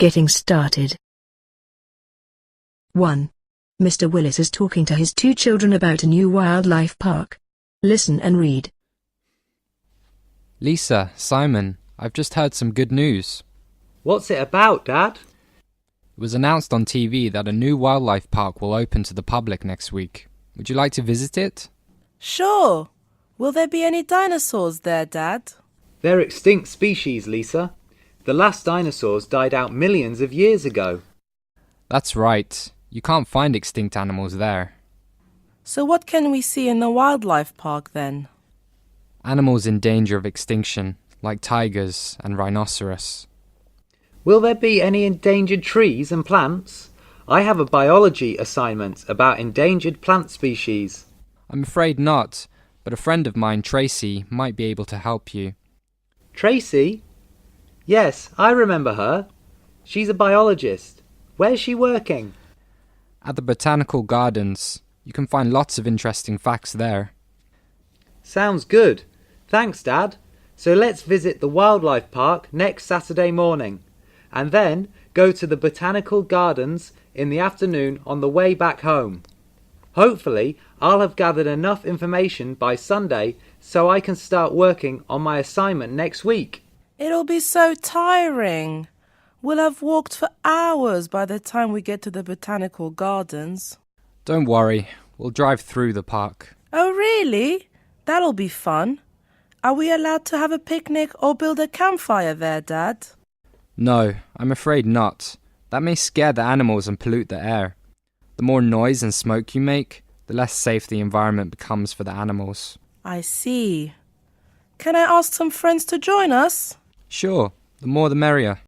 Getting started. 1. Mr. Willis is talking to his two children about a new wildlife park. Listen and read. Lisa, Simon, I've just heard some good news. What's it about, Dad? It was announced on TV that a new wildlife park will open to the public next week. Would you like to visit it? Sure. Will there be any dinosaurs there, Dad? They're extinct species, Lisa. The last dinosaurs died out millions of years ago. That's right. You can't find extinct animals there. So what can we see in the wildlife park then? Animals in danger of extinction, like tigers and rhinoceros. Will there be any endangered trees and plants? I have a biology assignment about endangered plant species. I'm afraid not, but a friend of mine, Tracy, might be able to help you. Tracy? Yes, I remember her. She's a biologist. Where's she working? At the Botanical Gardens. You can find lots of interesting facts there. Sounds good. Thanks, Dad. So let's visit the wildlife park next Saturday morning, and then go to the Botanical Gardens in the afternoon on the way back home. Hopefully, I'll have gathered enough information by Sunday so I can start working on my assignment next week. It'll be so tiring. We'll have walked for hours by the time we get to the Botanical Gardens. Don't worry, we'll drive through the park. Oh, really? That'll be fun. Are we allowed to have a picnic or build a campfire there, Dad? No, I'm afraid not. That may scare the animals and pollute the air. The more noise and smoke you make, the less safe the environment becomes for the animals. I see. Can I ask some friends to join us? Sure, the more the merrier.